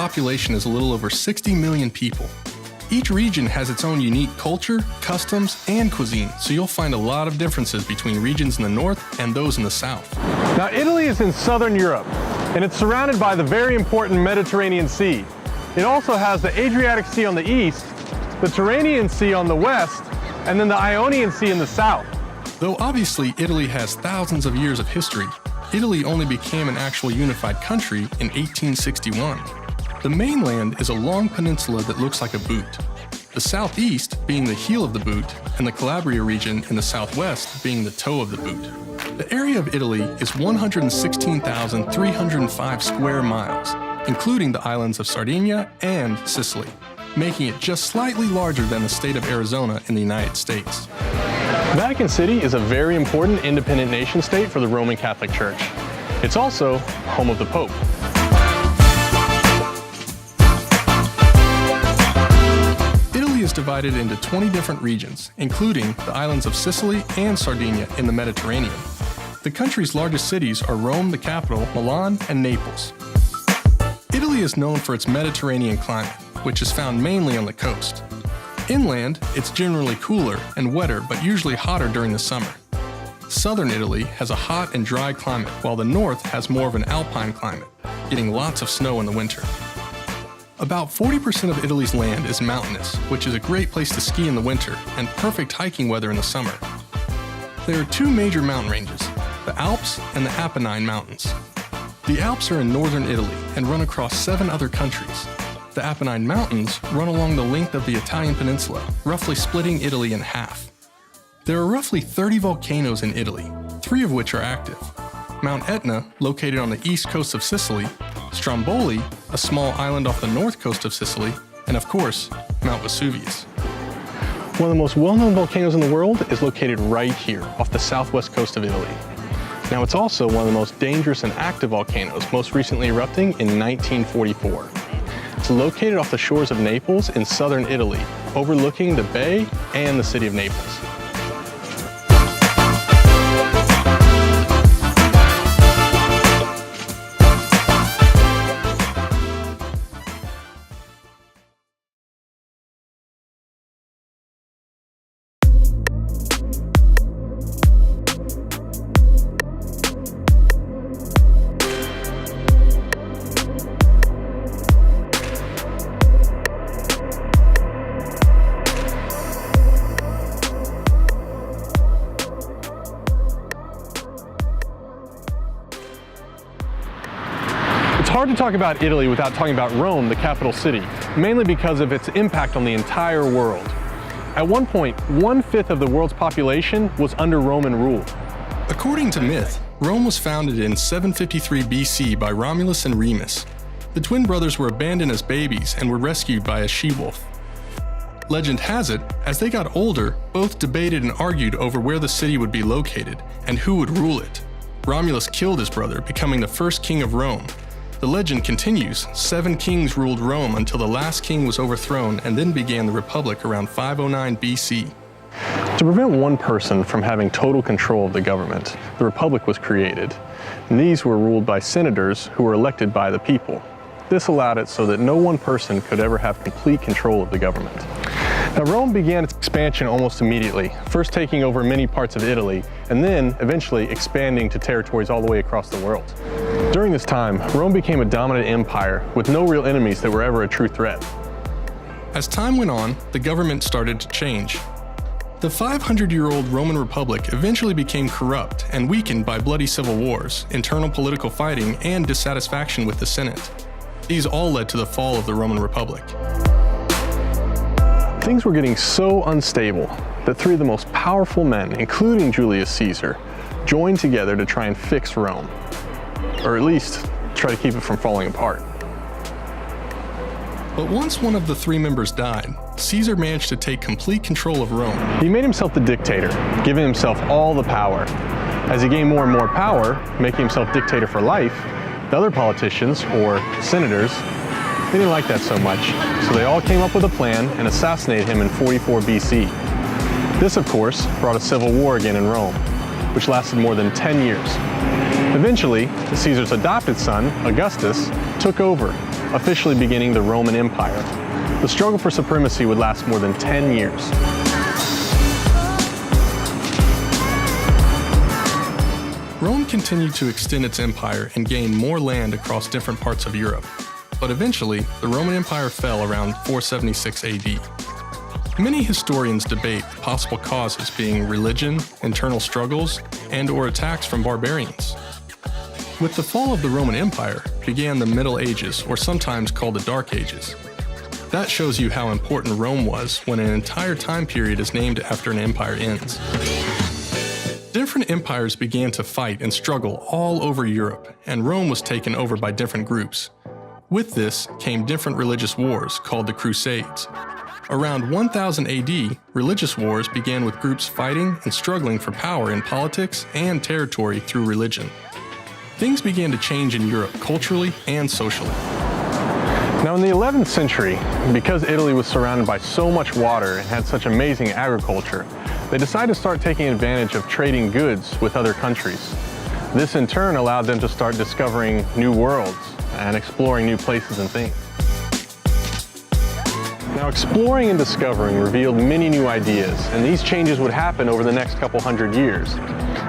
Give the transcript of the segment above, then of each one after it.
population is a little over 60 million people. Each region has its own unique culture, customs, and cuisine, so you'll find a lot of differences between regions in the north and those in the south. Now, Italy is in southern Europe, and it's surrounded by the very important Mediterranean Sea. It also has the Adriatic Sea on the east, the Tyrrhenian Sea on the west, and then the Ionian Sea in the south. Though obviously Italy has thousands of years of history, Italy only became an actual unified country in 1861. The mainland is a long peninsula that looks like a boot, the southeast being the heel of the boot, and the Calabria region in the southwest being the toe of the boot. The area of Italy is 116,305 square miles, including the islands of Sardinia and Sicily, making it just slightly larger than the state of Arizona in the United States. Vatican City is a very important independent nation state for the Roman Catholic Church. It's also home of the Pope. Italy is divided into 20 different regions, including the islands of Sicily and Sardinia in the Mediterranean. The country's largest cities are Rome, the capital, Milan, and Naples. Italy is known for its Mediterranean climate, which is found mainly on the coast. Inland, it's generally cooler and wetter, but usually hotter during the summer. Southern Italy has a hot and dry climate, while the north has more of an alpine climate, getting lots of snow in the winter. About 40% of Italy's land is mountainous, which is a great place to ski in the winter and perfect hiking weather in the summer. There are two major mountain ranges, the Alps and the Apennine Mountains. The Alps are in northern Italy and run across 7 other countries. The Apennine Mountains run along the length of the Italian peninsula, roughly splitting Italy in half. There are roughly 30 volcanoes in Italy, 3 of which are active. Mount Etna, located on the east coast of Sicily, Stromboli, a small island off the north coast of Sicily, and of course, Mount Vesuvius. One of the most well-known volcanoes in the world is located right here, off the southwest coast of Italy. Now, it's also one of the most dangerous and active volcanoes, most recently erupting in 1944. It's located off the shores of Naples in southern Italy, overlooking the bay and the city of Naples. It's hard to talk about Italy without talking about Rome, the capital city, mainly because of its impact on the entire world. At one point, 1/5 of the world's population was under Roman rule. According to myth, Rome was founded in 753 BC by Romulus and Remus. The twin brothers were abandoned as babies and were rescued by a she-wolf. Legend has it, as they got older, both debated and argued over where the city would be located and who would rule it. Romulus killed his brother, becoming the first king of Rome. The legend continues, 7 kings ruled Rome until the last king was overthrown, and then began the Republic around 509 BC. To prevent one person from having total control of the government, the Republic was created. And these were ruled by senators who were elected by the people. This allowed it so that no one person could ever have complete control of the government. Now, Rome began its expansion almost immediately, first taking over many parts of Italy, and then eventually expanding to territories all the way across the world. During this time, Rome became a dominant empire with no real enemies that were ever a true threat. As time went on, the government started to change. The 500-year-old Roman Republic eventually became corrupt and weakened by bloody civil wars, internal political fighting, and dissatisfaction with the Senate. These all led to the fall of the Roman Republic. Things were getting so unstable that 3 of the most powerful men, including Julius Caesar, joined together to try and fix Rome, or at least try to keep it from falling apart. But once one of the 3 members died, Caesar managed to take complete control of Rome. He made himself the dictator, giving himself all the power. As he gained more and more power, making himself dictator for life, the other politicians, or senators, they didn't like that so much, so they all came up with a plan and assassinated him in 44 BC. This, of course, brought a civil war again in Rome, which lasted more than 10 years. Eventually, Caesar's adopted son, Augustus, took over, officially beginning the Roman Empire. The struggle for supremacy would last more than 10 years. Rome continued to extend its empire and gain more land across different parts of Europe. But eventually, the Roman Empire fell around 476 AD. Many historians debate the possible causes being religion, internal struggles, and/or attacks from barbarians. With the fall of the Roman Empire began the Middle Ages, or sometimes called the Dark Ages. That shows you how important Rome was when an entire time period is named after an empire ends. Different empires began to fight and struggle all over Europe, and Rome was taken over by different groups. With this came different religious wars called the Crusades. Around 1000 AD, religious wars began with groups fighting and struggling for power in politics and territory through religion. Things began to change in Europe culturally and socially. Now in the 11th century, because Italy was surrounded by so much water and had such amazing agriculture, they decided to start taking advantage of trading goods with other countries. This in turn allowed them to start discovering new worlds and exploring new places and things. Now exploring and discovering revealed many new ideas, and these changes would happen over the next couple hundred years.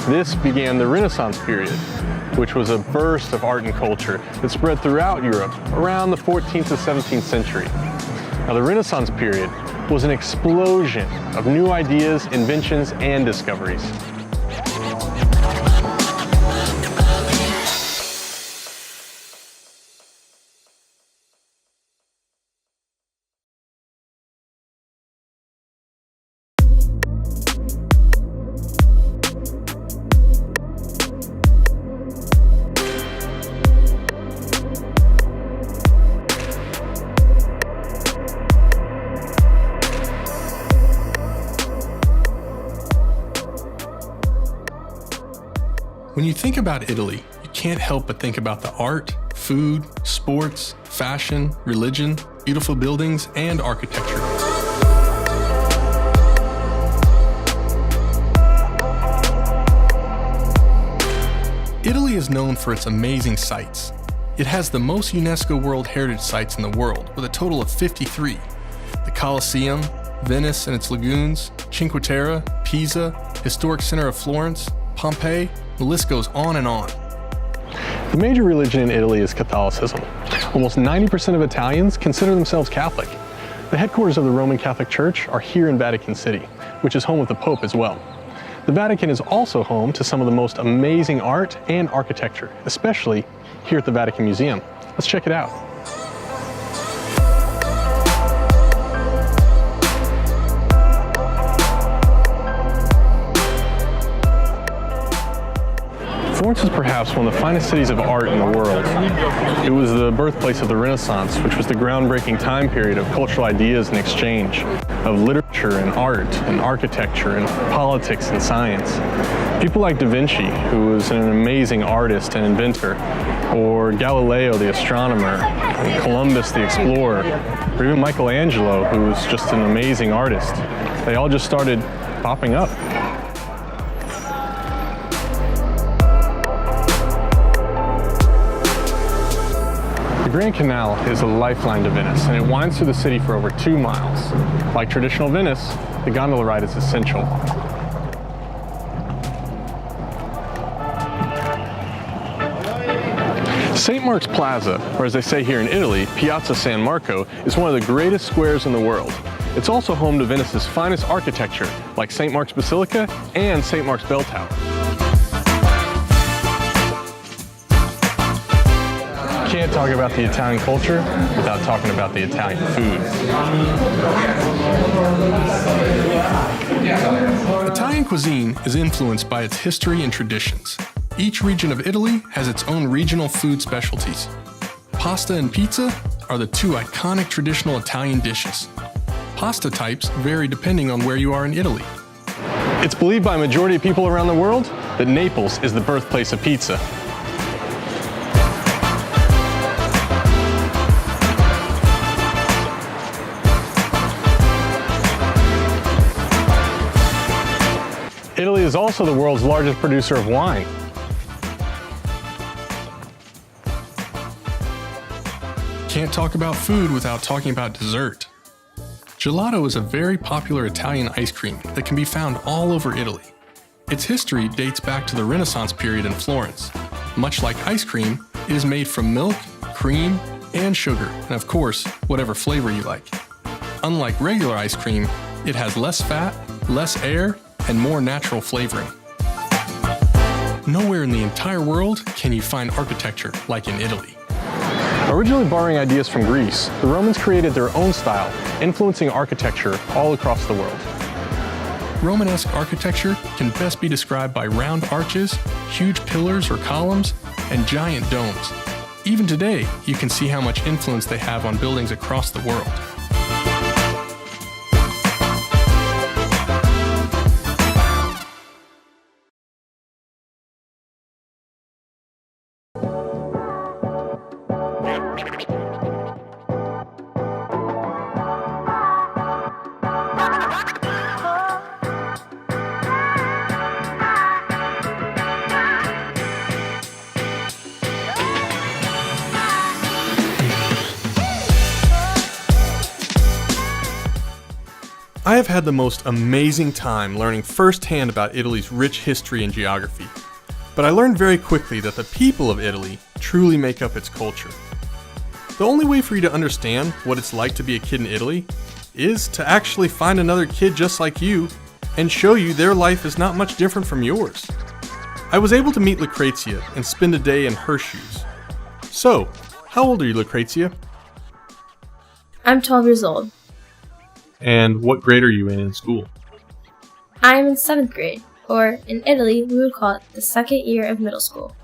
This began the Renaissance period, which was a burst of art and culture that spread throughout Europe around the 14th to 17th century. Now the Renaissance period was an explosion of new ideas, inventions, and discoveries. When you think about Italy, you can't help but think about the art, food, sports, fashion, religion, beautiful buildings, and architecture. Italy is known for its amazing sites. It has the most UNESCO World Heritage Sites in the world, with a total of 53. The Colosseum, Venice and its lagoons, Cinque Terre, Pisa, Historic Center of Florence, Pompeii, the list goes on and on. The major religion in Italy is Catholicism. Almost 90% of Italians consider themselves Catholic. The headquarters of the Roman Catholic Church are here in Vatican City, which is home of the Pope as well. The Vatican is also home to some of the most amazing art and architecture, especially here at the Vatican Museum. Let's check it out. Florence is perhaps one of the finest cities of art in the world. It was the birthplace of the Renaissance, which was the groundbreaking time period of cultural ideas and exchange, of literature and art and architecture and politics and science. People like Da Vinci, who was an amazing artist and inventor, or Galileo, the astronomer, and Columbus, the explorer, or even Michelangelo, who was just an amazing artist. They all just started popping up. The Grand Canal is a lifeline to Venice, and it winds through the city for over 2 miles. Like traditional Venice, the gondola ride is essential. St. Mark's Plaza, or as they say here in Italy, Piazza San Marco, is one of the greatest squares in the world. It's also home to Venice's finest architecture, like St. Mark's Basilica and St. Mark's Bell Tower. Can't talk about the Italian culture without talking about the Italian food. Italian cuisine is influenced by its history and traditions. Each region of Italy has its own regional food specialties. Pasta and pizza are the two iconic traditional Italian dishes. Pasta types vary depending on where you are in Italy. It's believed by a majority of people around the world that Naples is the birthplace of pizza. Italy is also the world's largest producer of wine. can't talk about food without talking about dessert. Gelato is a very popular Italian ice cream that can be found all over Italy. Its history dates back to the Renaissance period in Florence. Much like ice cream, it is made from milk, cream, and sugar, and of course, whatever flavor you like. Unlike regular ice cream, it has less fat, less air, and more natural flavoring. Nowhere in the entire world can you find architecture like in Italy. Originally borrowing ideas from Greece, the Romans created their own style, influencing architecture all across the world. Romanesque architecture can best be described by round arches, huge pillars or columns, and giant domes. Even today, you can see how much influence they have on buildings across the world. I have had the most amazing time learning firsthand about Italy's rich history and geography. But I learned very quickly that the people of Italy truly make up its culture. The only way for you to understand what it's like to be a kid in Italy is to actually find another kid just like you and show you their life is not much different from yours. I was able to meet Lucrezia and spend a day in her shoes. So, how old are you, Lucrezia? I'm 12 years old. And what grade are you in school? I'm in 7th grade, or in Italy, we would call it the 2nd year of middle school.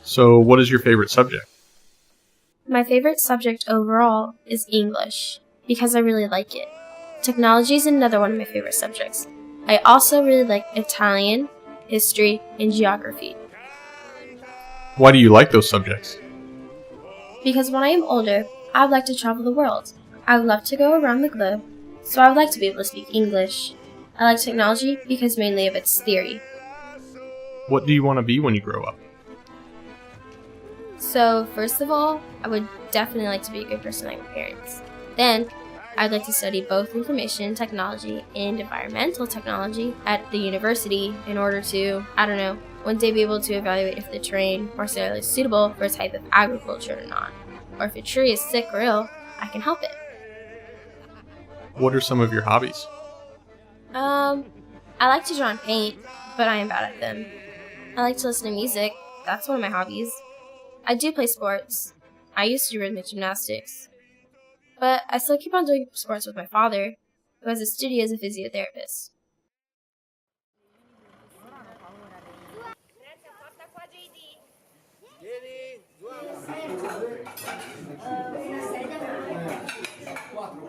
So, what is your favorite subject? My favorite subject overall is English, because I really like it. Technology is another one of my favorite subjects. I also really like Italian, history, and geography. Why do you like those subjects? Because when I am older, I would like to travel the world. I would love to go around the globe, so I would like to be able to speak English. I like technology because mainly of its theory. What do you want to be when you grow up? So, first of all, I would definitely like to be a good person like my parents. Then, I'd like to study both information technology and environmental technology at the university in order to, one day be able to evaluate if the terrain or soil is suitable for a type of agriculture or not. Or if a tree is sick or ill, I can help it. What are some of your hobbies? I like to draw and paint, but I am bad at them. I like to listen to music. That's one of my hobbies. I do play sports. I used to do rhythmic gymnastics. But I still keep on doing sports with my father, who has a studio as a physiotherapist.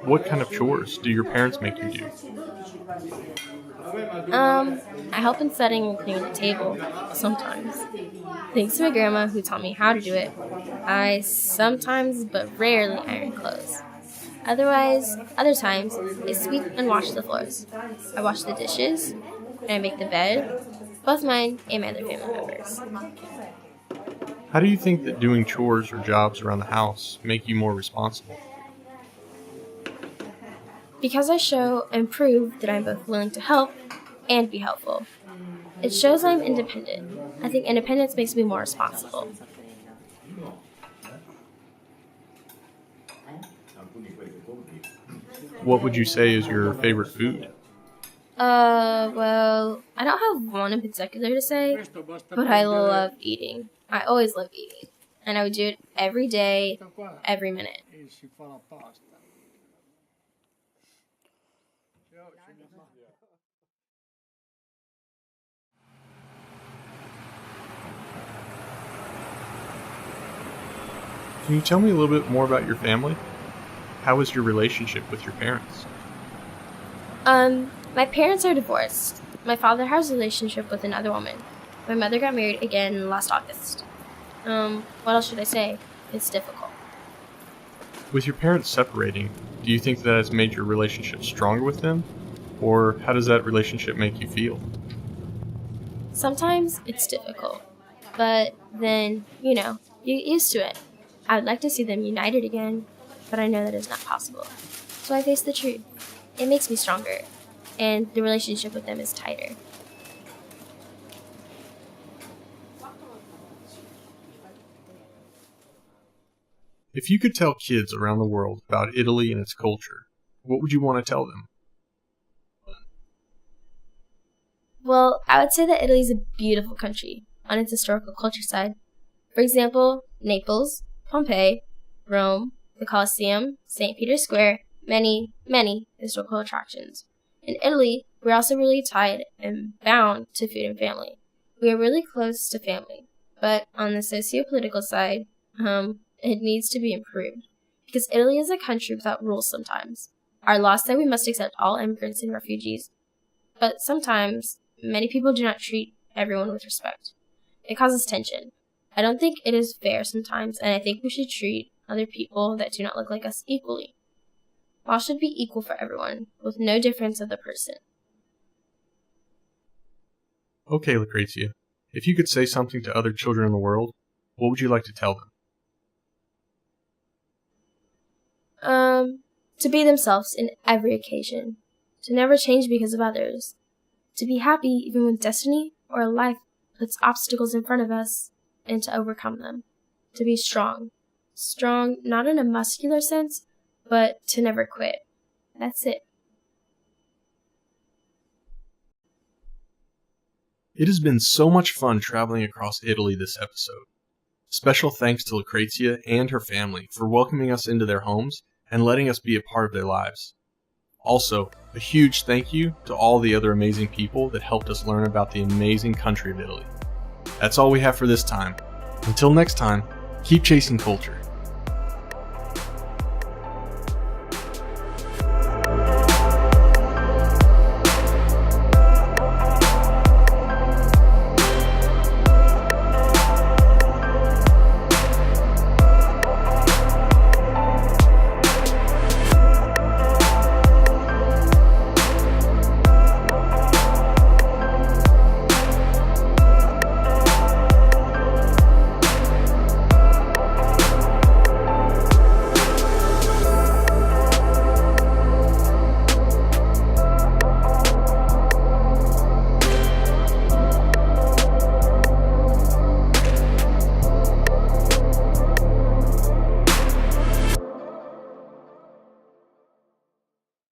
What kind of chores do your parents make you do? I help in setting and cleaning the table, sometimes. Thanks to my grandma who taught me how to do it, I sometimes, but rarely, iron clothes. Other times, I sweep and wash the floors. I wash the dishes, and I make the bed, both mine and my other family members. How do you think that doing chores or jobs around the house make you more responsible? Because I show and prove that I'm both willing to help and be helpful. It shows I'm independent. I think independence makes me more responsible. What would you say is your favorite food? Well, I don't have one in particular to say, but I love eating. I always love eating. And I would do it every day, every minute. Can you tell me a little bit more about your family? How is your relationship with your parents? My parents are divorced. My father has a relationship with another woman. My mother got married again last August. What else should I say? It's difficult. With your parents separating, do you think that has made your relationship stronger with them? Or how does that relationship make you feel? Sometimes it's difficult, but then, you get used to it. I would like to see them united again, but I know that is not possible. So I face the truth. It makes me stronger, and the relationship with them is tighter. If you could tell kids around the world about Italy and its culture, what would you want to tell them? Well, I would say that Italy is a beautiful country on its historical culture side. For example, Naples, Pompeii, Rome, the Colosseum, St. Peter's Square, many, many historical attractions. In Italy, we're also really tied and bound to food and family. We are really close to family, but on the socio-political side, it needs to be improved, because Italy is a country without rules sometimes. Our laws say we must accept all immigrants and refugees, but sometimes many people do not treat everyone with respect. It causes tension. I don't think it is fair sometimes, and I think we should treat other people that do not look like us equally. Law should be equal for everyone, with no difference of the person. Okay, Lucrezia, if you could say something to other children in the world, what would you like to tell them? To be themselves in every occasion. To never change because of others. To be happy even when destiny or life puts obstacles in front of us, and to overcome them. To be strong. Strong not in a muscular sense, but to never quit. That's it. It has been so much fun traveling across Italy this episode. Special thanks to Lucrezia and her family for welcoming us into their homes and letting us be a part of their lives. Also, a huge thank you to all the other amazing people that helped us learn about the amazing country of Italy. That's all we have for this time. Until next time, keep chasing culture.